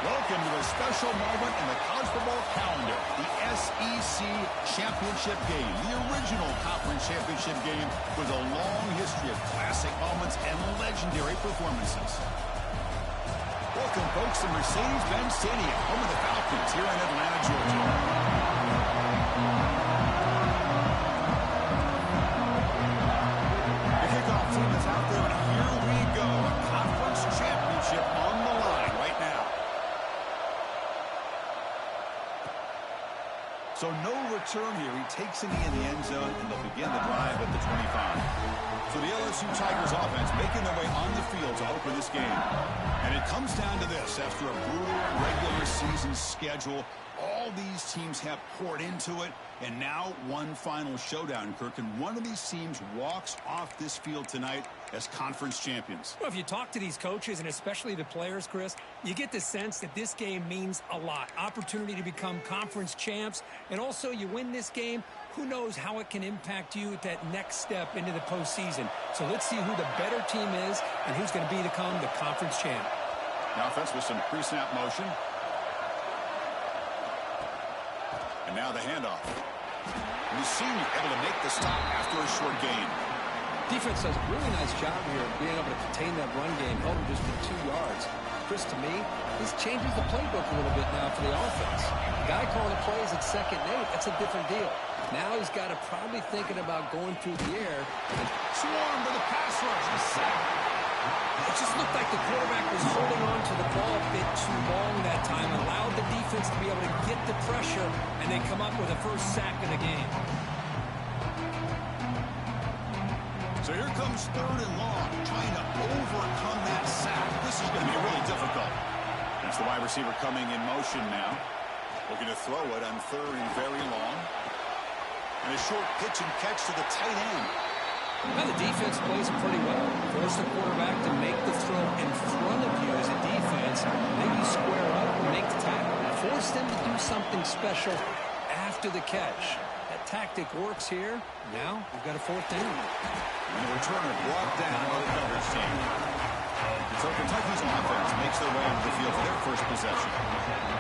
Welcome to a special moment in the college football calendar, the SEC Championship game, the original conference championship game with a long history of classic moments and legendary performances. Welcome, folks, to Mercedes-Benz Stadium, home of the Falcons here in Atlanta, Georgia. The kickoff team is out there, and here we go. A conference championship on the line right now. So no return here. He takes it in the end zone, and they'll begin the drive at the 25. So the LSU Tigers offense making their way on the field to open this game. And it comes down to this. After a brutal regular season schedule, all these teams have poured into it, and now one final showdown, Kirk. And one of these teams walks off this field tonight as conference champions. Well, if you talk to these coaches, and especially the players, Chris, you get the sense that this game means a lot. Opportunity to become conference champs, and also you win this game, who knows how it can impact you at that next step into the postseason. So let's see who the better team is and who's going to become the conference champ. Now offense with some pre-snap motion. And now the handoff. And the senior able to make the stop after a short gain. Defense does a really nice job here of being able to contain that run game, held him just for 2 yards. Chris, to me, this changes the playbook a little bit now for the offense. The guy calling the plays at 2nd and 8, that's a different deal. Now he's got to probably thinking about going through the air. And swarm to the pass rush. A sack. It just looked like the quarterback was holding on to the ball a bit too long that time, allowed the defense to be able to get the pressure, and then come up with a first sack of the game. So here comes 3rd and long, trying to overcome that sack. This is going to be really difficult. That's the wide receiver coming in motion now. Looking to throw it on 3rd and very long. And a short pitch and catch to the tight end. Well, the defense plays it pretty well. Force the quarterback to make the throw in front of you as a defense. Maybe square up and make the tackle. Force them to do something special after the catch. That tactic works here. Now we've got a 4th down. And the returner brought down by the coverage team. So Kentucky's offense makes their way onto the field for their first possession.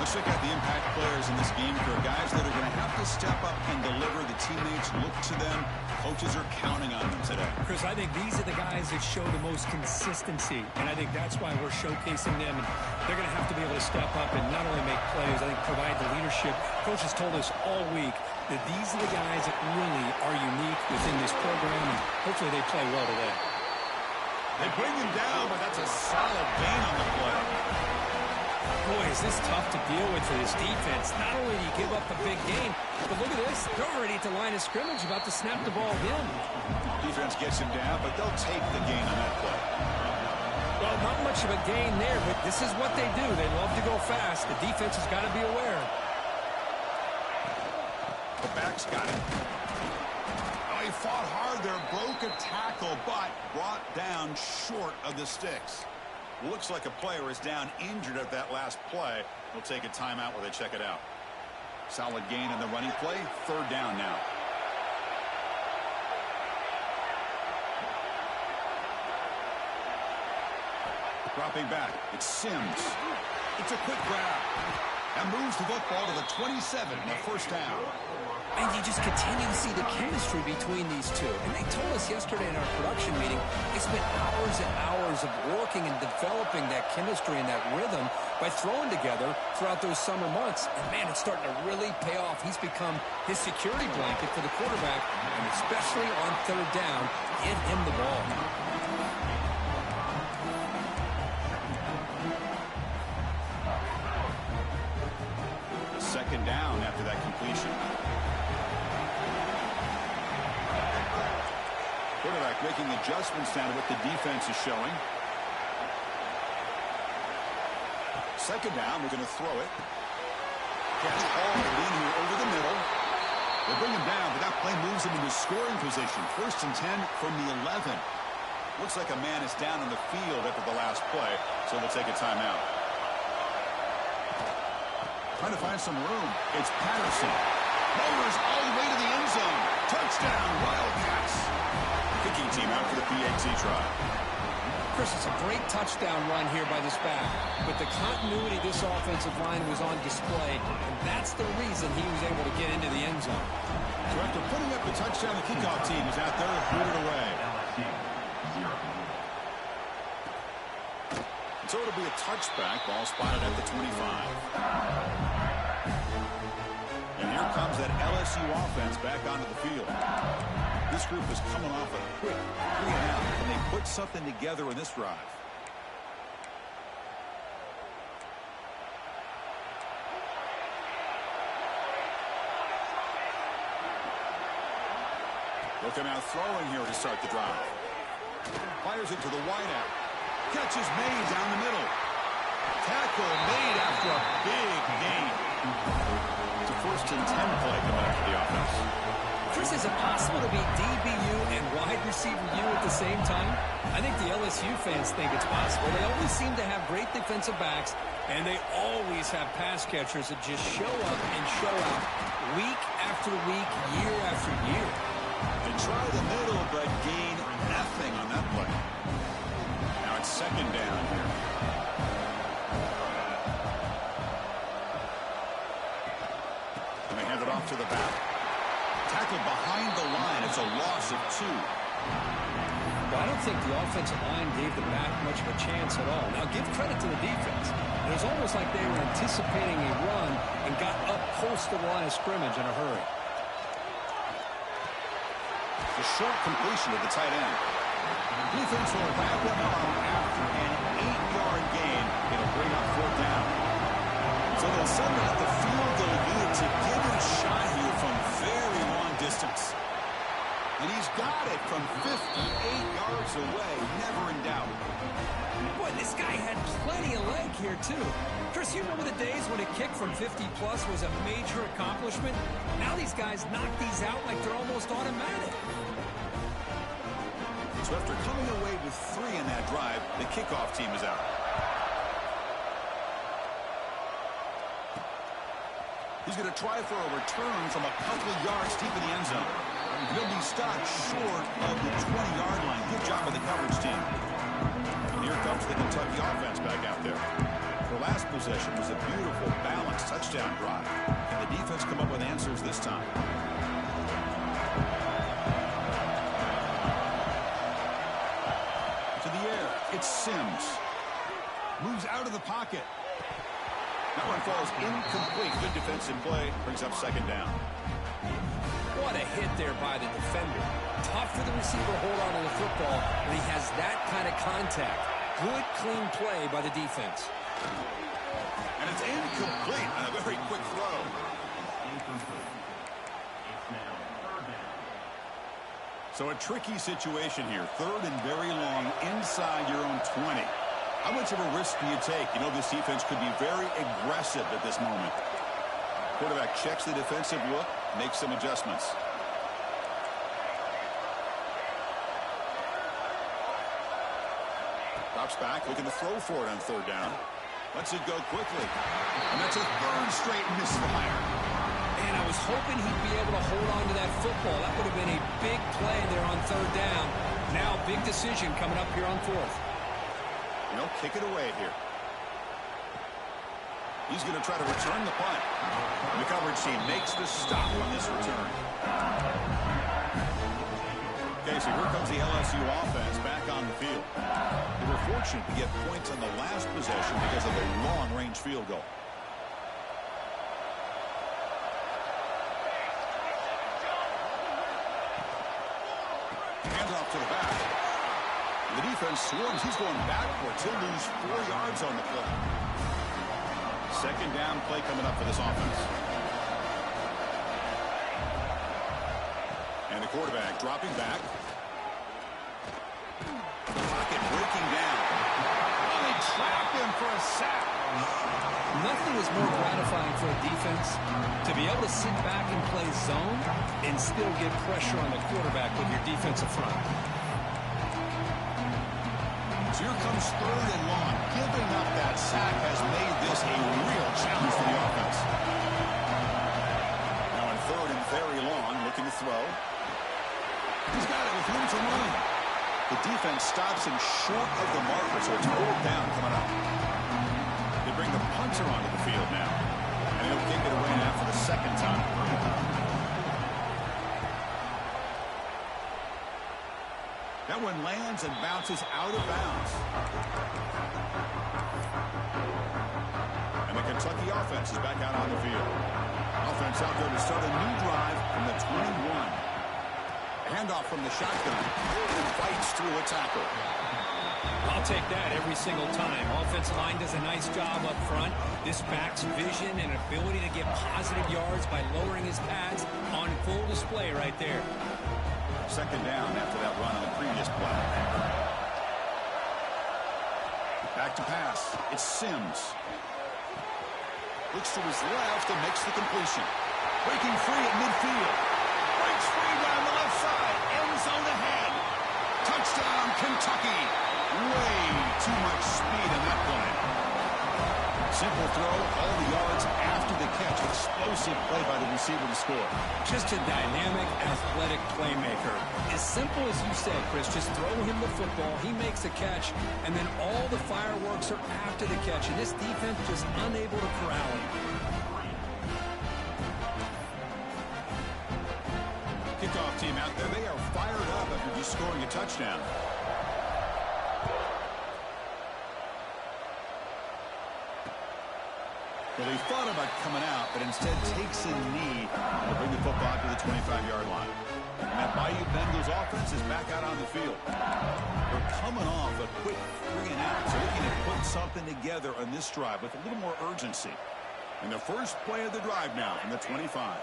Let's check out the impact players in this game. For guys that are going to have to step up and deliver. The teammates look to them. Coaches are counting on them today. Chris, I think these are the guys that show the most consistency, and I think that's why we're showcasing them. And they're going to have to be able to step up and not only make plays, I think provide the leadership. Coach has told us all week that these are the guys that really are unique within this program, and hopefully they play well today. They bring him down, but that's a solid gain on the play. Boy, is this tough to deal with for this defense. Not only do you give up a big gain, but look at this. They're already at the line of scrimmage, about to snap the ball again. Defense gets him down, but they'll take the gain on that play. Well, not much of a gain there, but this is what they do. They love to go fast. The defense has got to be aware. The back's got it. Oh, he fought hard there, broke a tackle, but brought down short of the sticks. Looks like a player is down injured at that last play. We'll take a timeout while they check it out. Solid gain in the running play. 3rd down now. Dropping back. It's Sims. It's a quick grab. And moves the football to the 27, the 1st down. And you just continue to see the chemistry between these two. And they told us yesterday in our production meeting, they spent hours and hours of working and developing that chemistry and that rhythm by throwing together throughout those summer months. And, man, it's starting to really pay off. He's become his security blanket for the quarterback, and especially on 3rd down, give him the ball. 2nd down after that completion. Quarterback making adjustments down to what the defense is showing. 2nd down, we're going to throw it. Catch hauled in here over the middle. They bring him down, but that play moves him into scoring position. 1st and 10 from the 11. Looks like a man is down on the field after the last play, so they'll take a timeout. Trying to find some room. It's Patterson. Motors all the way to the end zone. Touchdown, Wildcats. Kicking team out for the PAT try. Chris, it's a great touchdown run here by this back, but the continuity this offensive line was on display, and that's the reason he was able to get into the end zone. So after putting up the touchdown, the kickoff team is out there booted away. So it'll be a touchback, ball spotted at the 25. And here comes that LSU offense back onto the field. This group is coming off a quick 3-and-out, and they put something together in this drive. Looking out throwing here to start the drive. Fires it to the wideout. Catch is made down the middle. Tackle made after a big gain. It's a 1st-and-10 play coming up for the offense. Chris, is it possible to be DBU and wide receiver U at the same time? I think the LSU fans think it's possible. They always seem to have great defensive backs, and they always have pass catchers that just show up and show out week after week, year after year. They try the middle, but gain nothing on that play. Now it's 2nd down here. And they hand it off to the back. Tackled behind the line. It's a loss of 2. Well, I don't think the offensive line gave the back much of a chance at all. Now, give credit to the defense. It was almost like they were anticipating a run and got up close to the line of scrimmage in a hurry. The short completion of the tight end. Defense will back them up after an 8-yard gain. It'll bring up 4th down. So they'll send out the field goal unit to give it a shot here from very long distance. And he's got it from 58 yards away. Never in doubt. Boy, this guy had plenty of leg here, too. Chris, you remember the days when a kick from 50-plus was a major accomplishment? Now these guys knock these out like they're almost automatic. So after coming away with 3 in that drive, the kickoff team is out. He's going to try for a return from a couple of yards deep in the end zone. He'll be stopped short of the 20-yard line. Good job of the coverage team. And here comes the Kentucky offense back out there. The last possession was a beautiful, balanced touchdown drive. And the defense come up with answers this time. To the air, it's Sims. Moves out of the pocket. That one falls incomplete. Good defensive play. Brings up 2nd down. What a hit there by the defender. Tough for the receiver to hold on to the football when he has that kind of contact. Good, clean play by the defense. And it's incomplete on a very quick throw. So a tricky situation here. 3rd and very long inside your own 20. How much of a risk do you take? You know, this defense could be very aggressive at this moment. Quarterback checks the defensive look, makes some adjustments. Drops back, looking to throw for it on 3rd down. Lets it go quickly. And that's a 3rd straight misfire. Man, I was hoping he'd be able to hold on to that football. That would have been a big play there on 3rd down. Now, big decision coming up here on 4th. You know, kick it away here. He's going to try to return the punt. The coverage team makes the stop on this return. Okay, so here comes the LSU offense back on the field. They were fortunate to get points on the last possession because of a long-range field goal. Hands off to the back. The defense swarms. He's going backwards. He'll lose 4 yards on the play. 2nd down play coming up for this offense. And the quarterback dropping back. Pocket breaking down. Oh, they trap him for a sack. Nothing is more gratifying for a defense to be able to sit back and play zone and still get pressure on the quarterback with your defensive front. So here comes 3rd and long. Giving up that sack has made this a real challenge for the offense. Now in 3rd and very long, looking to throw. He's got it with room to run. The defense stops him short of the marker, so it's 4th down coming up. They bring the punter onto the field now. And he'll kick it away now for the 2nd time. That one lands and bounces out of bounds. And the Kentucky offense is back out on the field. Offense out there to start a new drive from the 21. Handoff from the shotgun. And fights through a tackle. I'll take that every single time. Offensive line does a nice job up front. This back's vision and ability to get positive yards by lowering his pads on full display right there. 2nd down after that run on the previous play. Back to pass. It's Sims. Looks to his left and makes the completion. Breaking free at midfield. Breaks free down the left side. End zone ahead. Touchdown, Kentucky. Way too much speed in that play. Simple throw, all the yards after the catch. Explosive play by the receiver to score. Just a dynamic, athletic playmaker. As simple as you said, Chris, just throw him the football, he makes a catch, and then all the fireworks are after the catch. And this defense just unable to corral him. Kickoff team out there, they are fired up after just scoring a touchdown. Well, he thought about coming out, but instead takes a knee to bring the football to the 25-yard line. And that Bayou Bengals offense is back out on the field. They're coming off a quick 3 and out, so looking to put something together on this drive with a little more urgency. And the first play of the drive now from the 25.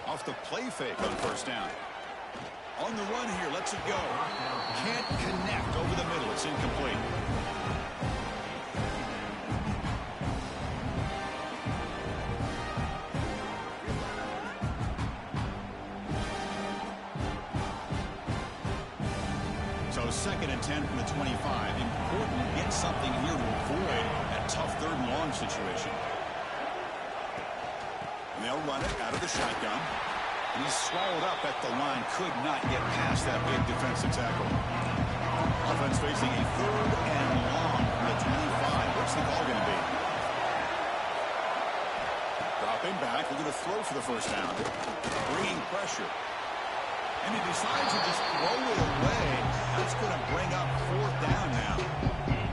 Off the play fake on 1st down. On the run here, lets it go. Can't connect over the middle. It's incomplete. So 2nd and 10 from the 25. Important to get something here to avoid that tough 3rd and long situation. And they'll run it out of the shotgun. And he's swallowed up at the line. Could not get past that big defensive tackle. Offense facing a 3rd and long from the 25. What's the call going to be? Dropping back. We're going to throw for the 1st down. Bringing pressure. And he decides to just throw it away. That's going to bring up 4th down now.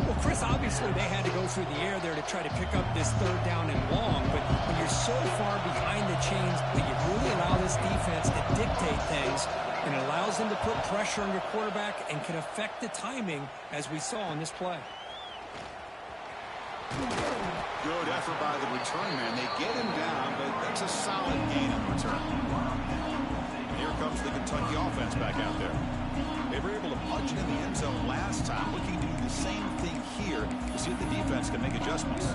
Well, Chris, obviously they had to go through the air there to try to pick up this 3rd down and long, but when you're so far behind the chains that you really allow this defense to dictate things, and it allows them to put pressure on your quarterback and can affect the timing, as we saw on this play. Good effort by the return man. They get him down, but that's a solid gain on return. Here comes the Kentucky offense back out there. They were able to punch it in the end zone last time, looking to do the same thing here to see if the defense can make adjustments.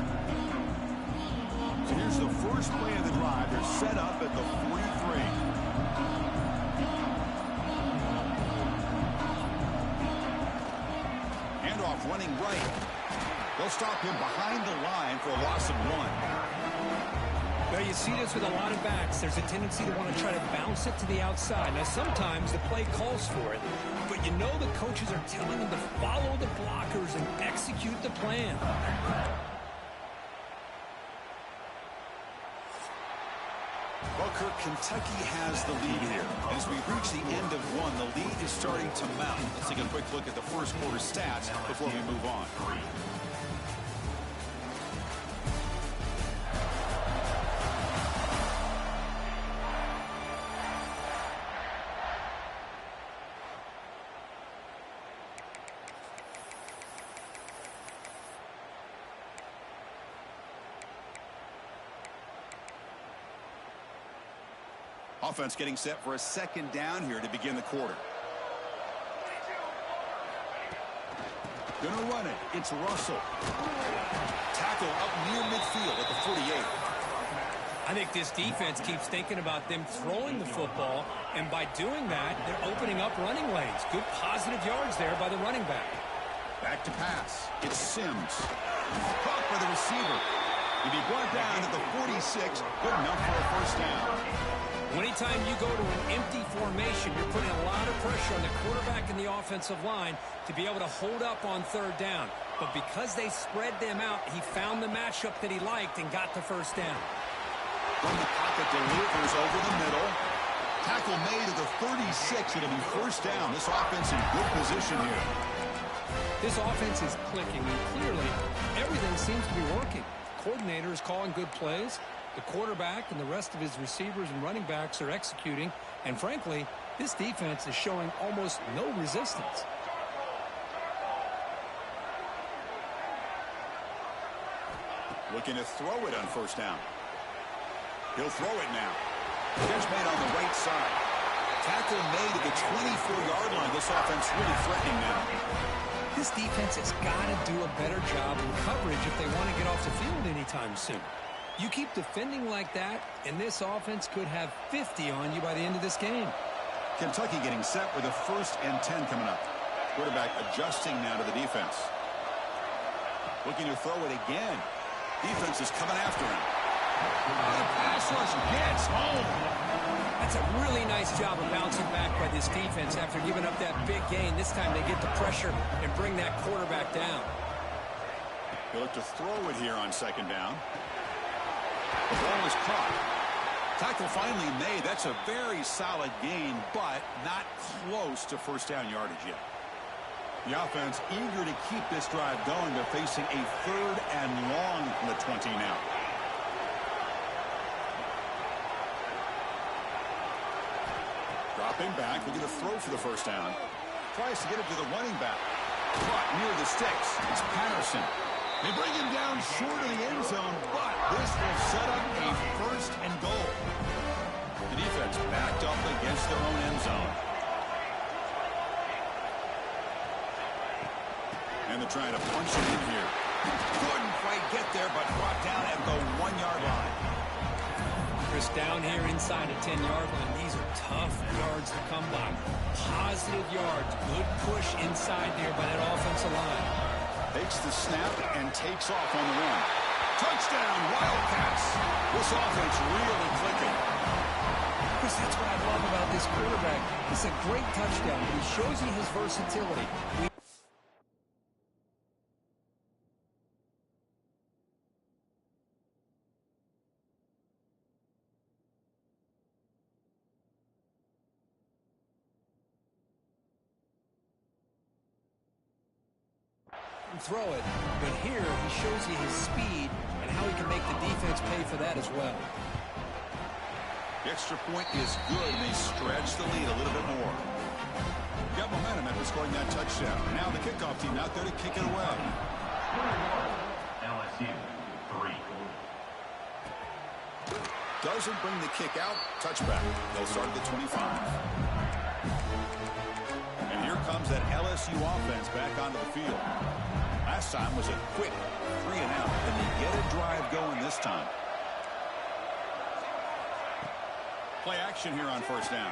So here's the first play of the drive. They're set up at the 43. Handoff running right. They'll stop him behind the line for a loss of 1. Well, you see this with a lot of backs. There's a tendency to want to try to bounce it to the outside. Now, sometimes the play calls for it, but you know the coaches are telling them to follow the blockers and execute the plan. Well, Kirk, Kentucky has the lead here. As we reach the end of 1, the lead is starting to mount. Let's take a quick look at the first quarter stats before we move on. Offense getting set for a 2nd down here to begin the quarter. Gonna run it. It's Russell. Tackle up near midfield at the 48. I think this defense keeps thinking about them throwing the football, and by doing that, they're opening up running lanes. Good positive yards there by the running back. Back to pass. It's Sims. Caught by the receiver. He'll be brought down at the 46. Good enough for a 1st down. Anytime you go to an empty formation, you're putting a lot pressure on the quarterback and the offensive line to be able to hold up on third down. But because they spread them out, he found the matchup that he liked and got the first down. From the pocket, delivers over the middle. Tackle made at the 36. It'll be first down. This offense in good position here. This offense is clicking, and clearly everything seems to be working. The coordinator is calling good plays. The quarterback and the rest of his receivers and running backs are executing. And frankly, this defense is showing almost no resistance. Looking to throw it on first down. He'll throw it now. Catch made on the right side. Tackle made at the 24-yard line. This offense really threatening now. This defense has got to do a better job in coverage if they want to get off the field anytime soon. You keep defending like that, and this offense could have 50 on you by the end of this game. Kentucky getting set with a 1st and 10 coming up. Quarterback adjusting now to the defense. Looking to throw it again. Defense is coming after him. And the pass rush gets home. That's a really nice job of bouncing back by this defense after giving up that big gain. This time they get the pressure and bring that quarterback down. He'll look to throw it here on second down. The ball is caught. Tackle finally made. That's a very solid gain, but not close to first down yardage yet. The offense eager to keep this drive going. They're facing a 3rd and long from the 20 now. Dropping back, looking to throw for the first down. Tries to get it to the running back. Caught near the sticks. It's Patterson. They bring him down short of the end zone, but this will set up a 1st and goal. The defense backed up against their own end zone. And they're trying to punch it in here. Couldn't quite get there, but brought down at the 1-yard line. Chris, down here inside the 10-yard line, these are tough yards to come by. Positive yards. Good push inside there by that offensive line. Takes the snap and takes off on the run. Touchdown, Wildcats. This offense really clicking. Chris, that's what I love about this quarterback. It's a great touchdown, but he shows you his versatility. Throw it, but here he shows you his speed and how he can make the defense pay for that as well. The extra point is good, and they stretch the lead a little bit more. Got momentum after scoring that touchdown. Now the kickoff team out there to kick it away. LSU 3. Doesn't bring the kick out. Touchback. They'll start at the 25. And here comes that LSU offense back onto the field. Last time was a quick 3 and out. And they get a drive going this time. Play action here on first down.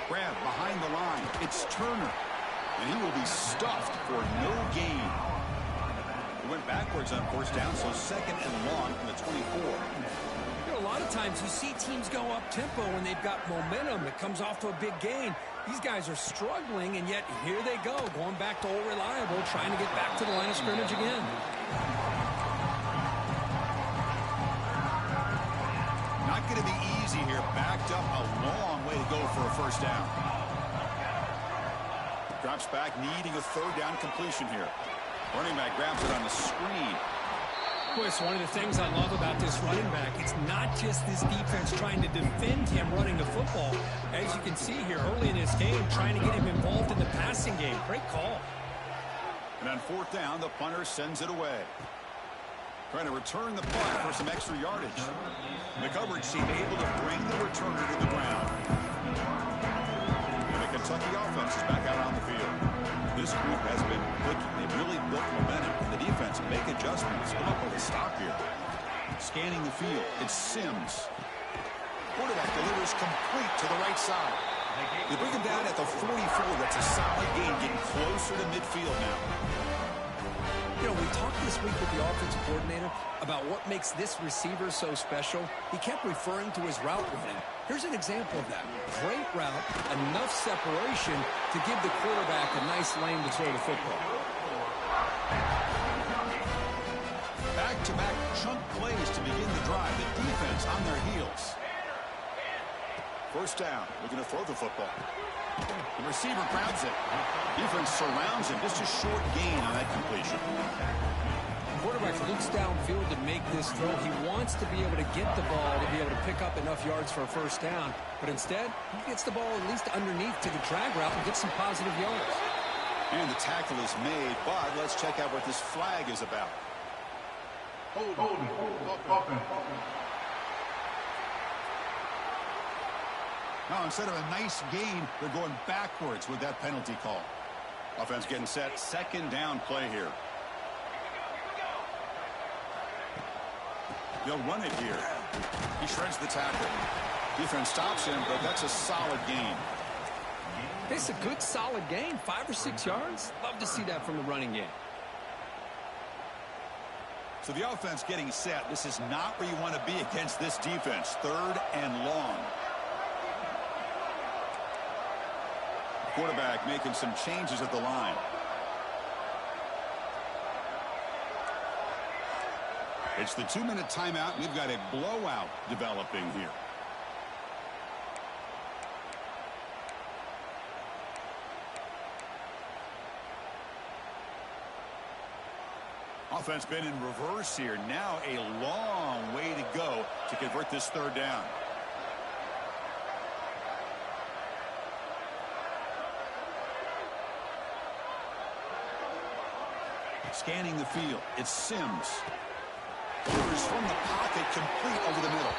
Grab behind the line. It's Turner. And he will be stuffed for no gain. He went backwards on first down, so 2nd and long from the 24. You know, a lot of times you see teams go up-tempo when they've got momentum. It comes off to a big gain. These guys are struggling, and yet here they go, going back to old reliable, trying to get back to the line of scrimmage again. Not going to be easy here. Backed up a long way to go for a first down. Drops back, needing a 3rd down completion here. Running back grabs it on the screen. Boy, it's one of the things I love about this running back. It's not just this defense trying to defend him running the football. As you can see here early in this game, trying to get him involved in the passing game. Great call. And on 4th down, the punter sends it away. Trying to return the punt for some extra yardage. The coverage team able to bring the returner to the ground. And the Kentucky offense is back out on the field. This group has been clicking. They've really built momentum. And the defense make adjustments. Come up with a stop here. Scanning the field. It's Sims. Quarterback delivers complete to the right side. They bring him down at the 44. That's a solid gain, getting closer to midfield now. You know, we talked this week with the offensive coordinator about what makes this receiver so special. He kept referring to his route running. Here's an example of that. Great route, enough separation to give the quarterback a nice lane to throw the football. Back-to-back chunk plays to begin the drive. The defense on their heels. First down, looking to throw the football. The receiver grabs it. Defense surrounds him. Just a short gain on that completion. Quarterback looks downfield to make this throw. He wants to be able to get the ball to be able to pick up enough yards for a first down. But instead, he gets the ball at least underneath to the drag route and gets some positive yards. And the tackle is made, but let's check out what this flag is about. Now, instead of a nice gain, they're going backwards with that penalty call. Offense getting set. Second down play here. They'll run it here. He shreds the tackle. Defense stops him, but that's a solid gain. It's a good, solid gain. 5 or 6 yards. Love to see that from the running game. So the offense getting set. This is not where you want to be against this defense. Third and long. Quarterback making some changes at the line. It's the 2-minute timeout. We've got a blowout developing here. Offense been in reverse here. Now a long way to go to convert this third down. Scanning the field. It's Sims. Rivers from the pocket, complete over the middle.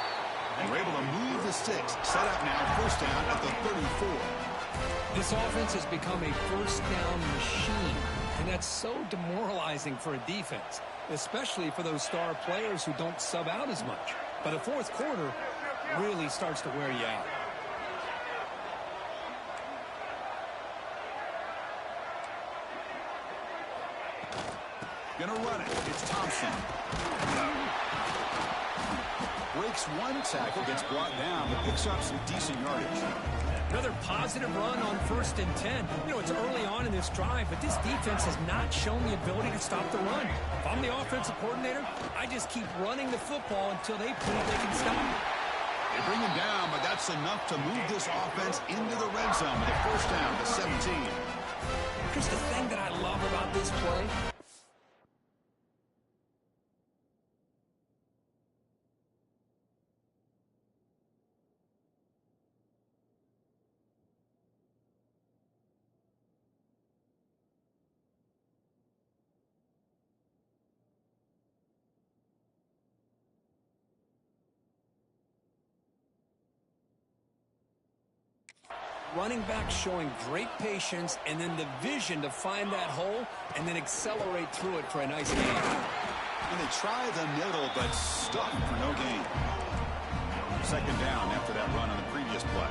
And we're able to move the sticks. Set up now, first down at the 34. This offense has become a first down machine. And that's so demoralizing for a defense, especially for those star players who don't sub out as much. But the fourth quarter really starts to wear you out. Gonna run it. It's Thompson. Breaks one tackle, gets brought down, but picks up some decent yardage. Another positive run on 1st and 10. You know, it's early on in this drive, but this defense has not shown the ability to stop the run. If I'm the offensive coordinator, I just keep running the football until they prove they can stop it. They bring him down, but that's enough to move this offense into the red zone with a first down to 17. Here's the thing that I love about this play. Running back showing great patience and then the vision to find that hole and then accelerate through it for a nice gain. And they try the middle, but stuck for no gain. Second down after that run on the previous play.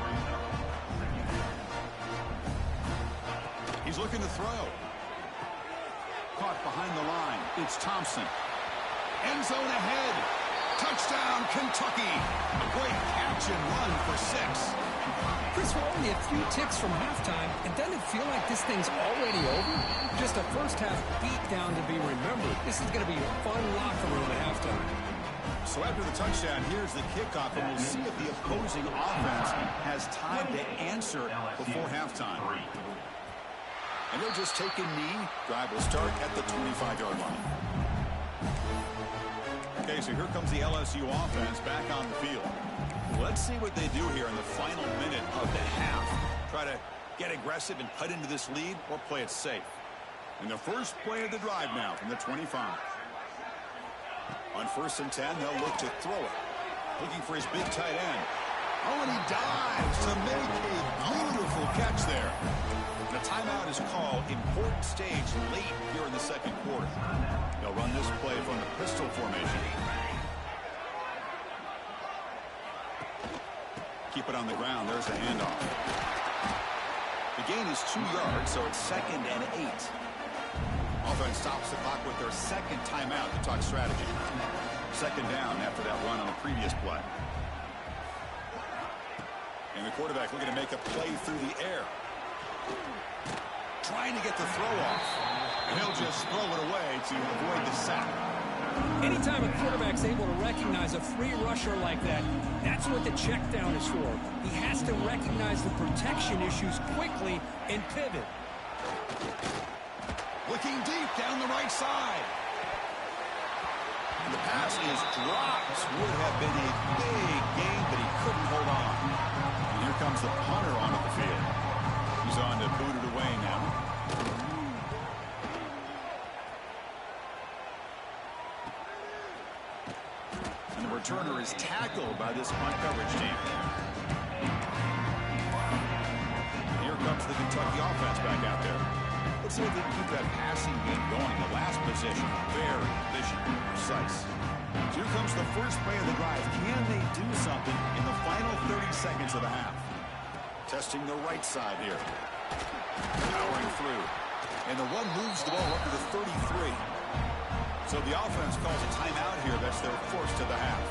He's looking to throw. Caught behind the line. It's Thompson. End zone ahead. Touchdown, Kentucky. A great catch and run for 6. Chris, we're only a few ticks from halftime, and doesn't it feel like this thing's already over? Just a first-half beatdown to be remembered. This is going to be a fun locker room at halftime. So after the touchdown, here's the kickoff, and we'll see if the opposing offense has time to answer before halftime. And they'll just take a knee. Drive will start at the 25-yard line. Okay, so here comes the LSU offense back on the field. Let's see what they do here in the final minute of the half. Try to get aggressive and cut into this lead or play it safe. And the first play of the drive now from the 25. On 1st and 10, they'll look to throw it. Looking for his big tight end. Oh, and he dives to make a beautiful catch there. The timeout is called. Important stage late here in the second quarter. They'll run this play from the pistol formation. Keep it on the ground. There's a handoff. The gain is 2 yards, so it's 2nd and 8. Offense stops the clock with their second timeout to talk strategy. Second down after that run on the previous play. And the quarterback looking to make a play through the air. Trying to get the throw off. And he'll just throw it away to avoid the sack. Anytime a quarterback's able to recognize a free rusher like that, that's what the check down is for. He has to recognize the protection issues quickly and pivot. Looking deep down the right side. And the pass is dropped. Would have been a big gain, but he couldn't hold on. And here comes the punter onto the field. He's on to boot it away now. And the returner is tackled by this punt coverage team. And here comes the Kentucky offense back out there. Let's see if they can keep that passing game going. The last possession, very efficient, precise. So here comes the first play of the drive. Can they do something in the final 30 seconds of the half? Testing the right side here. Powering through. And the run moves the ball up to the 33. So the offense calls a timeout here. That's their first of the half.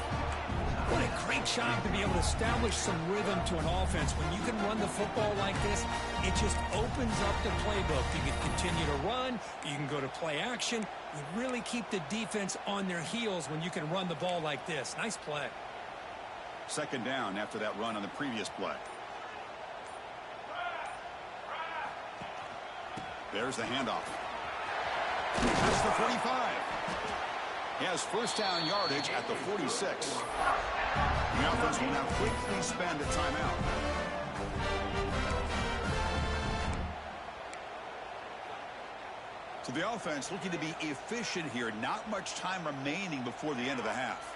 What a great job to be able to establish some rhythm to an offense. When you can run the football like this, it just opens up the playbook. You can continue to run. You can go to play action. You really keep the defense on their heels when you can run the ball like this. Nice play. Second down after that run on the previous play. There's the handoff. That's the 45. He has first down yardage at the 46. The offense will now quickly spend a timeout. So the offense looking to be efficient here. Not much time remaining before the end of the half.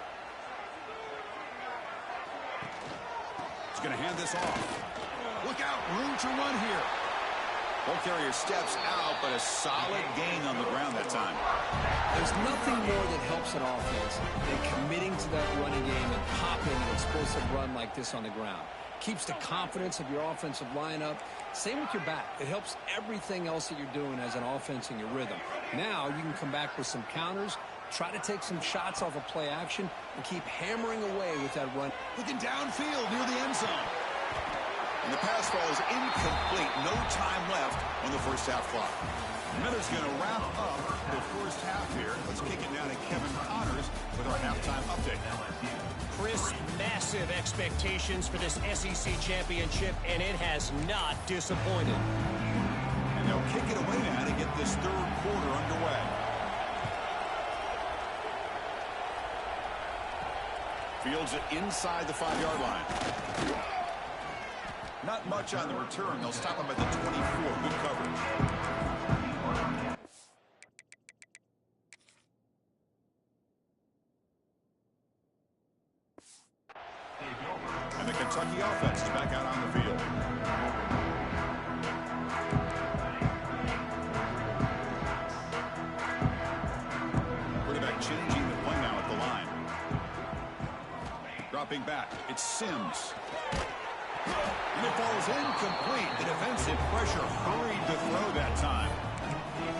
He's going to hand this off. Look out, room to run here. Ball carrier steps out, but a solid gain on the ground that time. There's nothing more that helps an offense than committing to that running game and popping an explosive run like this on the ground. Keeps the confidence of your offensive lineup. Same with your back. It helps everything else that you're doing as an offense in your rhythm. Now you can come back with some counters, try to take some shots off of play action, and keep hammering away with that run. Looking downfield near the end zone. And the pass ball is incomplete. No time left on the first half clock. Miller's going to wrap up the first half here. Let's kick it down to Kevin Connors with our halftime update. Chris, massive expectations for this SEC championship, and it has not disappointed. And they'll kick it away now to get this third quarter underway. Fields it inside the 5-yard line. Not much on the return. They'll stop him at the 24. Good coverage. And the Kentucky offense is back out on the field. Quarterback changing the play now at the line. Dropping back. It's Sims. And it falls incomplete. The defensive pressure hurried to throw that time.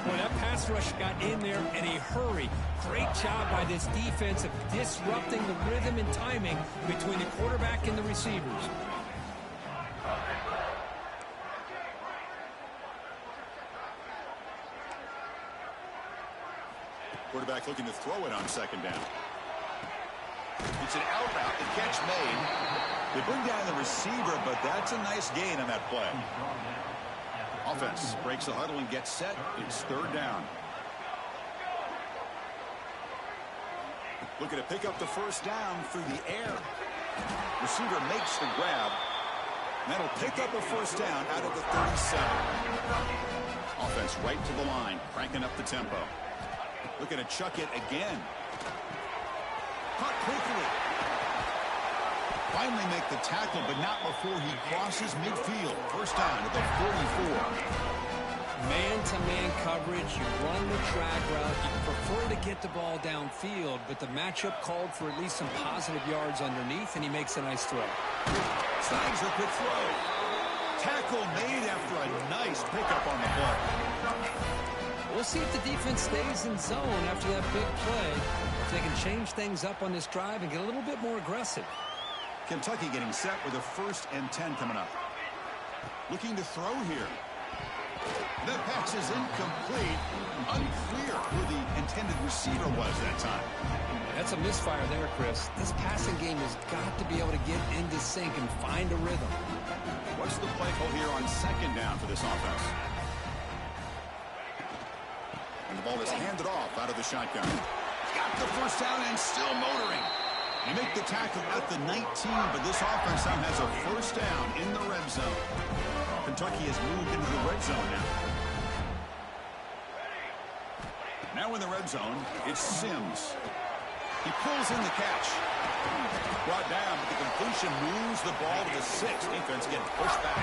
Well, that pass rush got in there in a hurry. Great job by this defense of disrupting the rhythm and timing between the quarterback and the receivers. Quarterback looking to throw it on second down. It's an out route. The catch made. They bring down the receiver, but that's a nice gain on that play. Offense breaks the huddle and gets set. It's third down. Looking to pick up the first down through the air. Receiver makes the grab. And that'll pick up a first down out of the 37. Offense right to the line, cranking up the tempo. Looking to chuck it again. Caught quickly. Finally make the tackle, but not before he crosses midfield. First down at the 44. Man-to-man coverage, you run the drag route, you prefer to get the ball downfield, but the matchup called for at least some positive yards underneath, and he makes a nice throw. Snags a quick throw. Tackle made after a nice pickup on the play. We'll see if the defense stays in zone after that big play, if they can change things up on this drive and get a little bit more aggressive. Kentucky getting set with a 1st and 10 coming up. Looking to throw here. The pass is incomplete. Unclear who the intended receiver was that time. That's a misfire there, Chris. This passing game has got to be able to get into sync and find a rhythm. What's the play call here on 2nd down for this offense? And the ball is handed off out of the shotgun. Got the 1st down and still motoring. You make the tackle at the 19, but this offense now has a 1st down in the red zone. Kentucky has moved into the red zone now. Now in the red zone, it's Sims. He pulls in the catch. Brought down, but the completion moves the ball to the 6. Defense getting pushed back.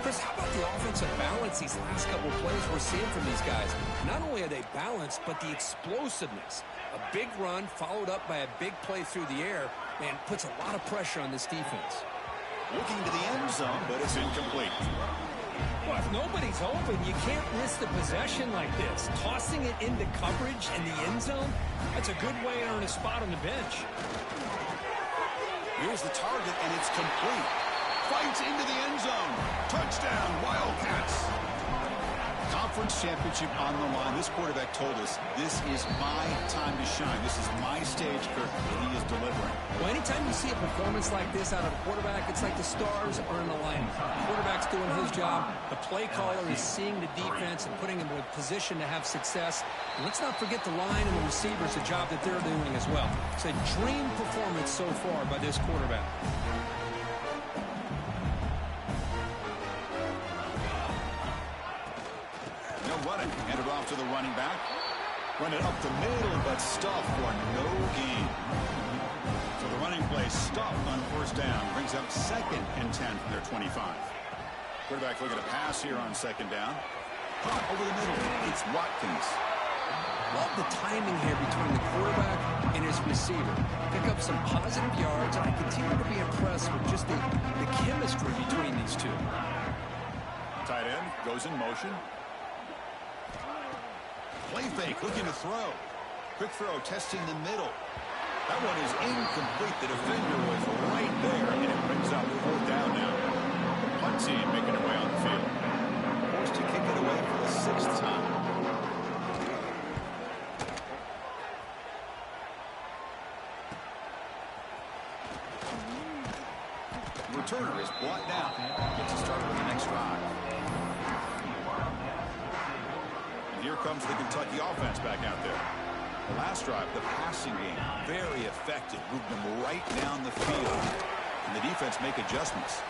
Chris, how about the offensive balance these last couple of plays we're seeing from these guys? Not only are they balanced, but the explosiveness. A big run followed up by a big play through the air, man, puts a lot of pressure on this defense. Looking to the end zone, but it's incomplete. Well, if nobody's open, you can't miss the possession like this. Tossing it into coverage in the end zone, that's a good way to earn a spot on the bench. Here's the target, and it's complete. Fights into the end zone. Touchdown, Wildcats. Conference championship on the line. This quarterback told us, this is my time to shine. This is my stage, Kirk, and he is delivering. Well, anytime you see a performance like this out of a quarterback, it's like the stars are in alignment. The quarterback's doing his job. The play caller is seeing the defense and putting him in a position to have success. And let's not forget the line and the receivers, the job that they're doing as well. It's a dream performance so far by this quarterback. Running, handed off to the running back. Run it up the middle, but stuffed for no gain. So the running play stuffed on 1st down. Brings up 2nd and 10 from their 25. Quarterback looking to pass here on 2nd down. Pop over the middle. It's Watkins. Love the timing here between the quarterback and his receiver. Pick up some positive yards, and I continue to be impressed with just the chemistry between these two. Tight end goes in motion. Play fake, looking to throw. Quick throw, testing the middle. That one is incomplete. The defender was right there, and it brings up 4th down now. Punt team making their way on the field. Forced to kick it away for the 6th time. The returner is brought down. Gets a start with the next drive. Here comes the Kentucky offense back out there. The last drive, the passing game, very effective. Moved them right down the field. And the defense make adjustments.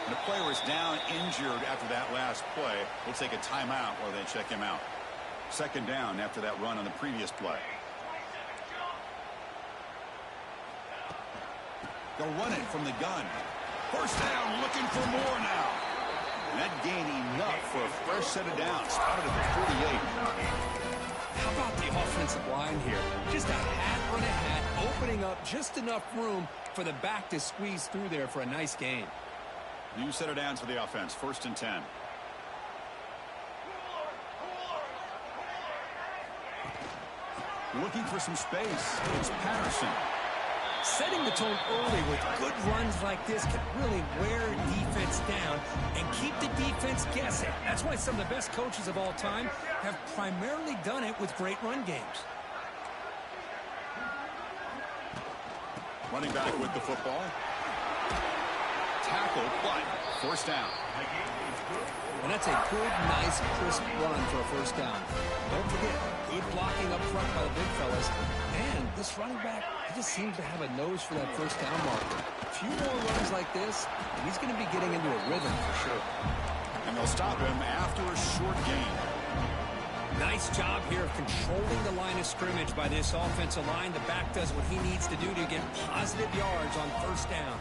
And the player is down injured after that last play. We'll take a timeout while they check him out. 2nd down after that run on the previous play. They'll run it from the gun. 1st down, looking for more now. And that gained enough for a fresh set of downs. Started at the 48. How about the offensive line here? Just a hat on a hat, opening up just enough room for the back to squeeze through there for a nice gain. New set of downs for the offense. 1st and 10. Looking for some space. It's Patterson. Setting the tone early with good runs like this can really wear defense down and keep the defense guessing. That's why some of the best coaches of all time have primarily done it with great run games. Running back with the football. Tackle, but 1st down. And that's a good, nice, crisp run for a 1st down. Don't forget, good blocking up front by the big fellas. And this running back, he just seems to have a nose for that 1st down marker. A few more runs like this, and he's going to be getting into a rhythm for sure. And they'll stop him after a short gain. Nice job here of controlling the line of scrimmage by this offensive line. The back does what he needs to do to get positive yards on 1st down.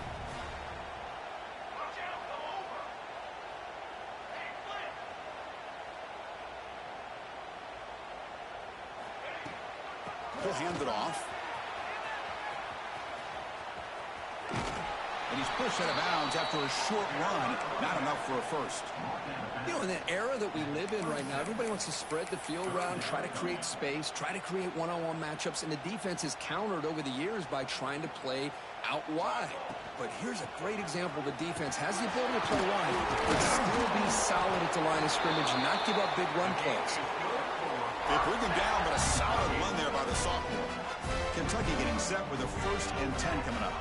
He'll hand it off. And he he's pushed out of bounds after a short run. Not enough for a first. You know, in the era that we live in right now, everybody wants to spread the field around, try to create space, try to create one-on-one matchups, and the defense is countered over the years by trying to play out wide. But here's a great example. The defense has the ability to play wide, but still be solid at the line of scrimmage and not give up big run plays. They bring him down, but a solid run there by the sophomore. Kentucky getting set with a 1st and 10 coming up.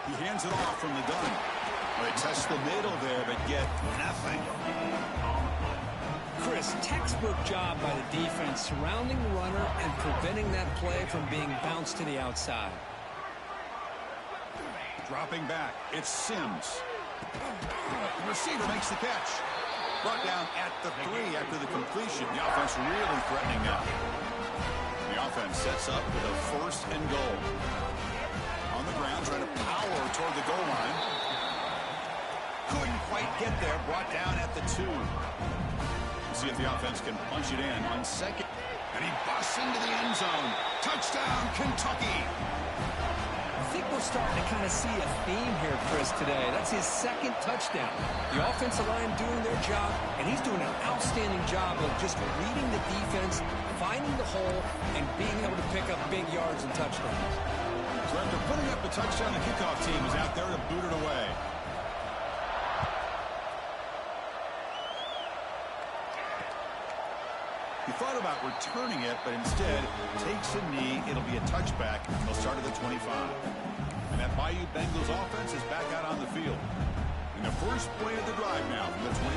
He hands it off from the gun. They test the middle there, but get nothing. Chris, textbook job by the defense surrounding the runner and preventing that play from being bounced to the outside. Dropping back, it's Sims. The receiver makes the catch. Brought down at the 3 after the completion. The offense really threatening now. The offense sets up with a 1st and goal. On the ground, trying to power toward the goal line. Couldn't quite get there. Brought down at the 2. We'll see if the offense can punch it in on 2nd. And he busts into the end zone. Touchdown, Kentucky. I think we're starting to kind of see a theme here, Chris, today. That's his 2nd touchdown. The offensive line doing their job, and he's doing an outstanding job of just reading the defense, finding the hole, and being able to pick up big yards and touchdowns. So after putting up the touchdown, the kickoff team is out there to boot it away. He thought about returning it, but instead takes a knee. It'll be a touchback. They'll start at the 25. And that Bayou Bengals offense is back out on the field. In the first play of the drive now from the 25.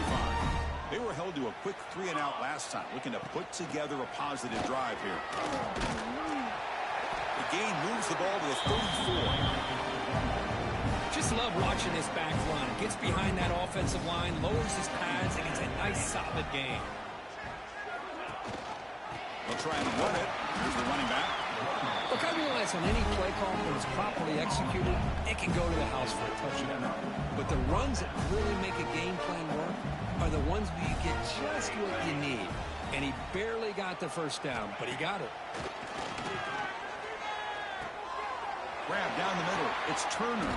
They were held to a quick 3-and-out last time, looking to put together a positive drive here. The gain moves the ball to the 34. Just love watching this back run. Gets behind that offensive line, lowers his pads, and gets a nice solid gain. They'll try and run it. Here's the running back. Look, I realize on any play call, when it's properly executed, it can go to the house for a touchdown. But the runs that really make a game plan work are the ones where you get just what you need. And he barely got the first down, but he got it. Grab down the middle. It's Turner.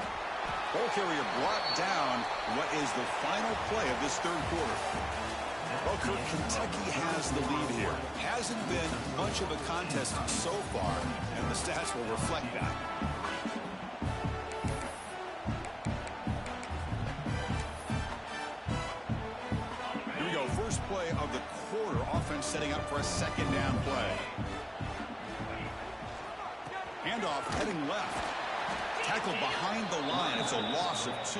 Ball carrier brought down. What is the final play of this 3rd quarter? Well, Kirk, Kentucky has the lead here. Hasn't been much of a contest so far, and the stats will reflect that. Here we go. First play of the quarter. Offense setting up for a 2nd down play. Handoff heading left. Tackled behind the line. It's a loss of 2.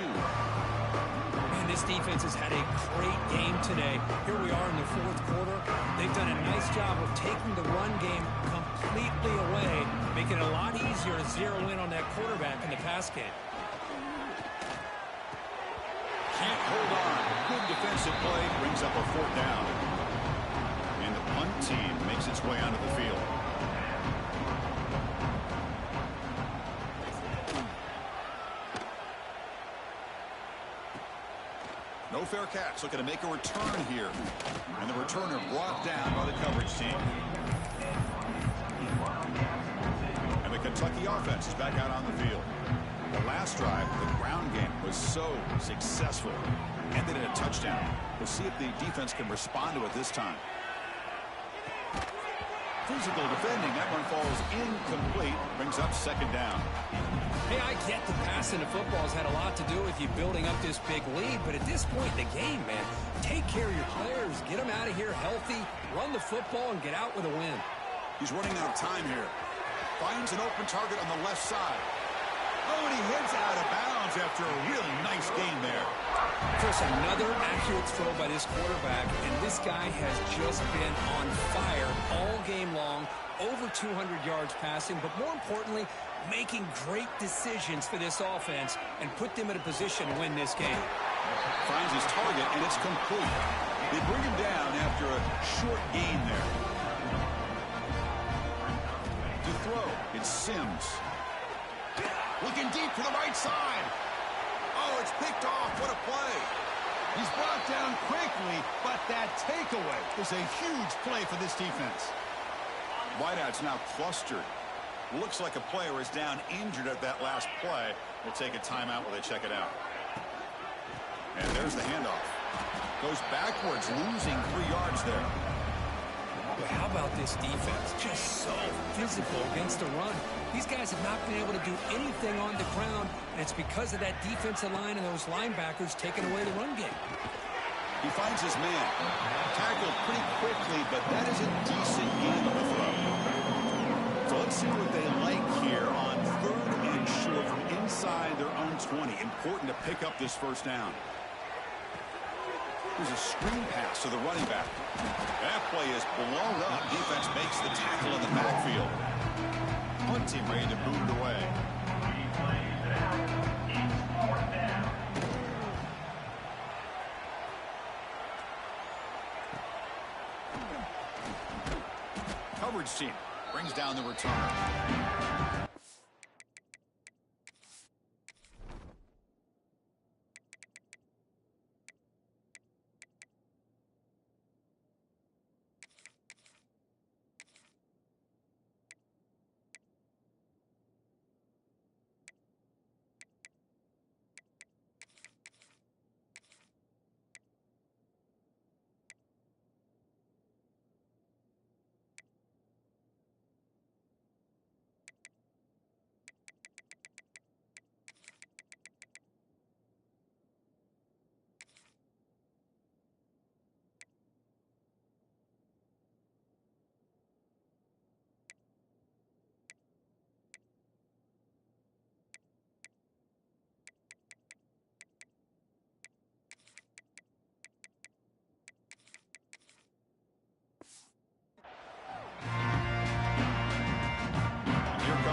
Man, this defense has had a great game today. Here we are in the 4th quarter. They've done a nice job of taking the run game completely away, making it a lot easier to zero in on that quarterback in the pass game. Can't hold on. Good defensive play brings up a 4th down. And the punt team makes its way onto the field. No fair catch. Looking to make a return here. And the returner brought down by the coverage team. And the Kentucky offense is back out on the field. The last drive, the ground game was so successful. Ended in a touchdown. We'll see if the defense can respond to it this time. Physical defending. That one falls incomplete. Brings up 2nd down. Hey, I get the passing of football has had a lot to do with you building up this big lead, but at this point in the game, man, take care of your players, get them out of here healthy, run the football, and get out with a win. He's running out of time here. Finds an open target on the left side. Oh, and he heads out of bounds after a really nice game there. Chris, another accurate throw by this quarterback, and this guy has just been on fire all game long, over 200 yards passing, but more importantly, making great decisions for this offense and put them in a position to win this game. Finds his target, and it's complete. They bring him down after a short gain there. To throw, it's Sims. Looking deep to the right side. Oh, it's picked off. What a play. He's brought down quickly, but that takeaway is a huge play for this defense. Wideouts now clustered. Looks like a player is down injured at that last play. We'll take a timeout while they check it out. And there's the handoff. Goes backwards, losing 3 yards there. But how about this defense? Just so physical against the run. These guys have not been able to do anything on the ground, and it's because of that defensive line and those linebackers taking away the run game. He finds his man. Tackled pretty quickly, but that is a decent gain on the throw. So let's see what they like here on 3rd and short from inside their own 20. Important to pick up this first down. Here's a screen pass to the running back. That play is blown up. Defense makes the tackle in the backfield. Punt team ready to boot it away. Coverage team brings down the returner.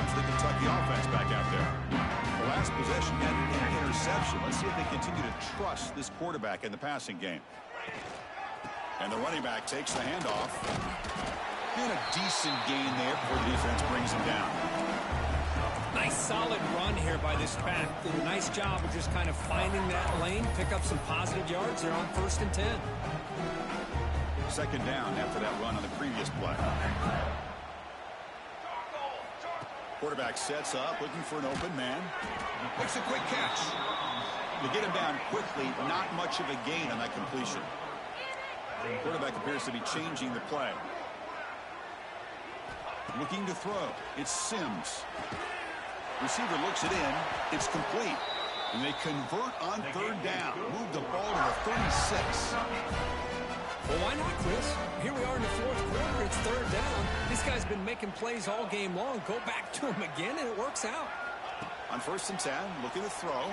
The Kentucky offense back out there. The last possession had an interception. Let's see if they continue to trust this quarterback in the passing game. And the running back takes the handoff. And a decent gain there before the defense brings him down. Nice solid run here by this pack. Did a nice job of just kind of finding that lane, pick up some positive yards there on 1st and 10. 2nd down after that run on the previous play. Quarterback sets up, looking for an open man. Makes a quick catch. To get him down quickly, not much of a gain on that completion. Quarterback appears to be changing the play. Looking to throw. It's Sims. Receiver looks it in. It's complete. And they convert on 3rd down. Move the ball to the 36. Well, why not, Chris? Here we are in the 4th quarter. It's 3rd down. This guy's been making plays all game long. Go back to him again, and it works out. On 1st and 10, looking to throw.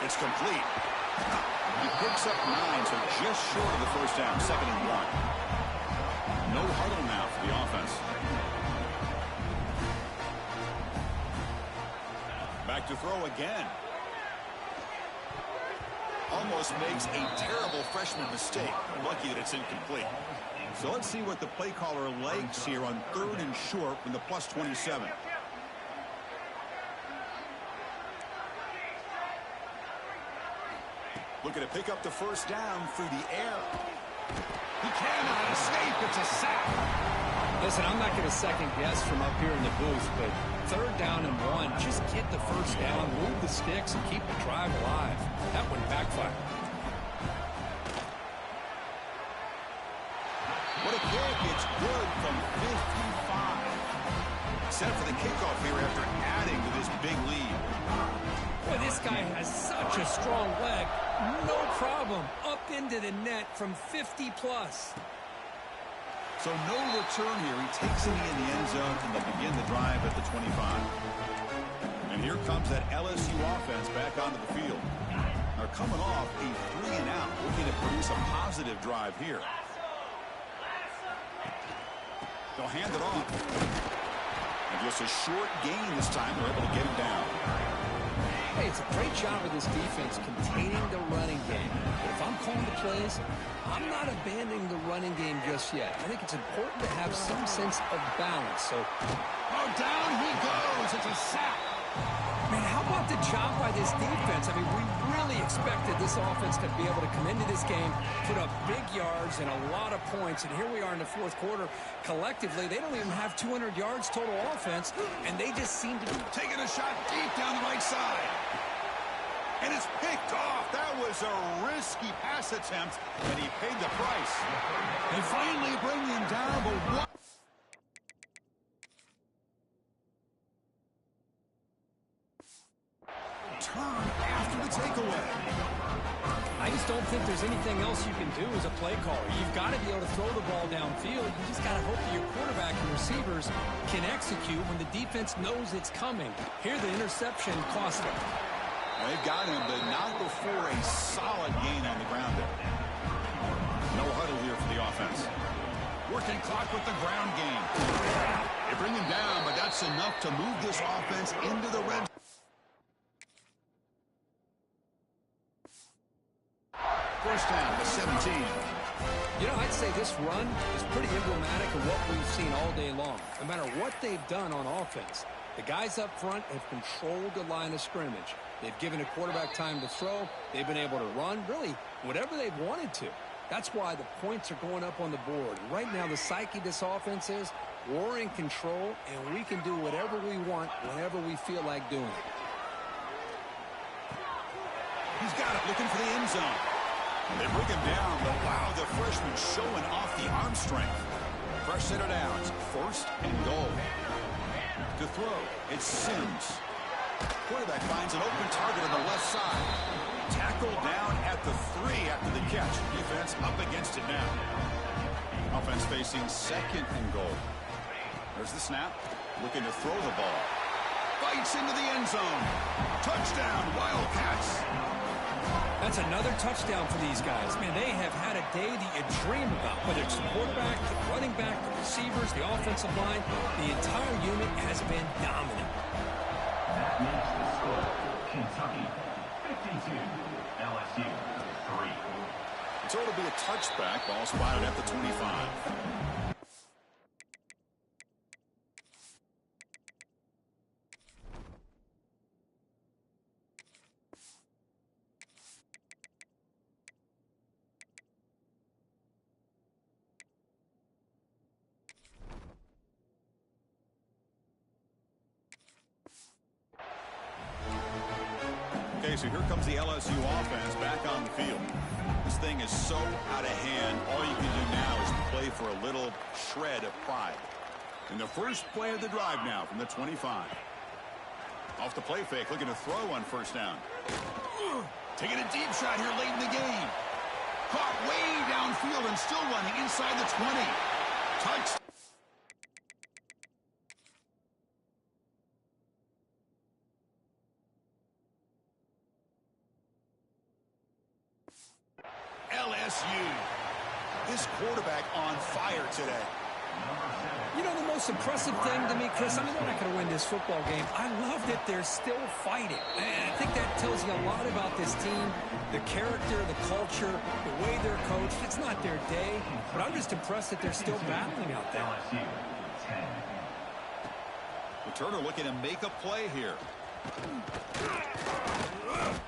It's complete. He picks up 9, so just short of the 1st down, 2nd and 1. No huddle now for the offense. Back to throw again. Almost makes a terrible freshman mistake. Lucky that it's incomplete. So let's see what the play caller likes here on 3rd and short from the +27. Looking to pick up the 1st down through the air. He cannot escape. It's a sack. Listen, I'm not going to second guess from up here in the booth, but 3rd down and 1, just get the 1st down, move the sticks, and keep the drive alive. That one backfired. What a kick. It's good from 55. Set for the kickoff here after adding to this big lead. Boy, this guy has such a strong leg. No problem. Up into the net from 50+. So no return here. He takes it in the end zone, and they'll begin the drive at the 25. And here comes that LSU offense back onto the field. They're coming off a 3-and-out, looking to produce a positive drive here. They'll hand it off. And just a short gain this time. They're able to get him down. Hey, it's a great job of this defense containing the running game. But if I'm calling the plays, I'm not abandoning the running game just yet. I think it's important to have some sense of balance. So, down he goes. It's a sack. Man, how about the job by this defense. I mean, we really expected this offense to be able to come into this game, put up big yards and a lot of points. And here we are in the fourth quarter. Collectively, they don't even have 200 yards total offense, and they just seem to be taking a shot deep down the right side. And it's picked off. That was a risky pass attempt, and he paid the price. They finally bring him down, but what? Turn after the takeaway. I just don't think there's anything else you can do as a play caller. You've got to be able to throw the ball downfield. You just got to hope that your quarterback and receivers can execute when the defense knows it's coming. Here, the interception cost them. They've got him, but not before a solid gain on the ground there. No huddle here for the offense. Working clock with the ground game. They bring him down, but that's enough to move this offense into the red. First down to 17. You know, I'd say this run is pretty emblematic of what we've seen all day long. No matter what they've done on offense, the guys up front have controlled the line of scrimmage. They've given a quarterback time to throw. They've been able to run, really, whatever they've wanted to. That's why the points are going up on the board. Right now, the psyche of this offense is we're in control, and we can do whatever we want whenever we feel like doing it. He's got it, looking for the end zone. They bring him down, but wow, the freshman showing off the arm strength. Fresh set of downs, first and goal. To throw, it's Sims. Quarterback finds an open target on the left side. Tackled down at the 3 after the catch. Defense up against it now. Offense facing second and goal. There's the snap. Looking to throw the ball. Bites into the end zone. Touchdown, Wildcats. That's another touchdown for these guys. Man, they have had a day that you dream about. Whether it's the quarterback, the running back, the receivers, the offensive line, the entire unit has been dominant. That makes the score Kentucky 52, LSU 3. So it'll be a touchback. Ball spotted at the 25. Okay, so here comes the LSU offense back on the field. This thing is so out of hand, all you can do now is play for a little shred of pride. And the first play of the drive now from the 25. Off the play fake, looking to throw on first down. Taking a deep shot here late in the game. Caught way downfield and still running inside the 20. Touch. LSU. This quarterback on fire today. You know, the most impressive thing to me, Chris, I mean, they're not going to win this football game. I love that they're still fighting. And I think that tells you a lot about this team, the character, the culture, the way they're coached. It's not their day, but I'm just impressed that they're still battling out there. LSU 10. Returner looking to make a play here.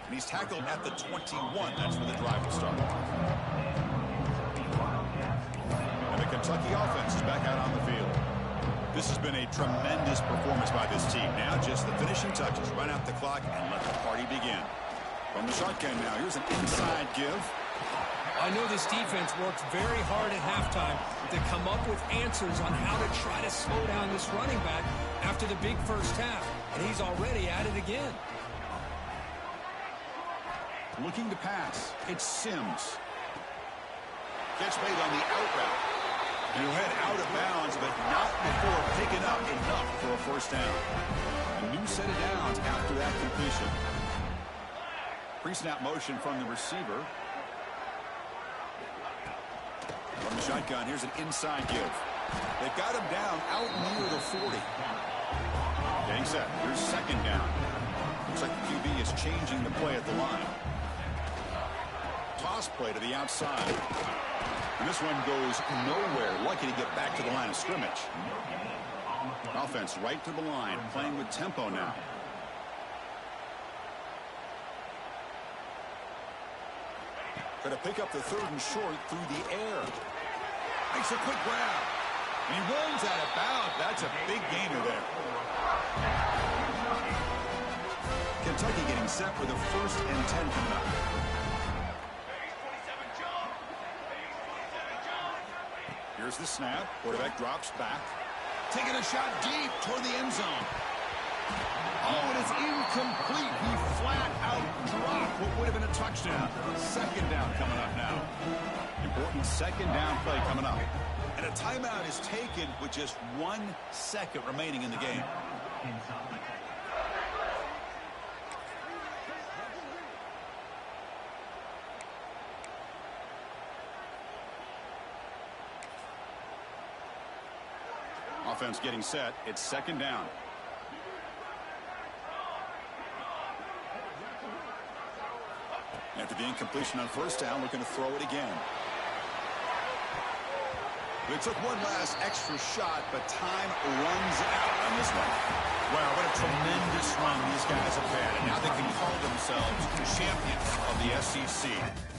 And he's tackled at the 21. That's where the drive will start. And the Kentucky offense is back out on the field. This has been a tremendous performance by this team. Now just the finishing touches. Run out the clock and let the party begin. From the shotgun now, here's an inside give. I know this defense worked very hard at halftime to come up with answers on how to try to slow down this running back after the big first half. And he's already at it again. Looking to pass. It's Sims. Catch made on the out route. He'll head out of bounds, but not before picking up enough for a first down. A new set of downs after that completion. Pre-snap motion from the receiver. From the shotgun, here's an inside give. They've got him down out near the 40. Getting set. Here's second down. Looks like the QB is changing the play at the line. Toss play to the outside. And this one goes nowhere. Lucky to get back to the line of scrimmage. Offense right to the line, playing with tempo now. Going to pick up the 3rd and short through the air. Makes a quick grab. And he runs out of bounds. That's a big gainer there. Kentucky getting set for the 1st and 10 coming up. Here's the snap. Quarterback drops back. Taking a shot deep toward the end zone. Oh, and it's incomplete. He flat out dropped what would have been a touchdown. 2nd down coming up now. Important 2nd down play coming up. And a timeout is taken with just 1 second remaining in the game. Offense getting set. It's 2nd down. After the incompletion on 1st down, we're going to throw it again. They took one last extra shot, but time runs out on this one. Wow, what a tremendous run these guys have had. And now they can call themselves champions of the SEC.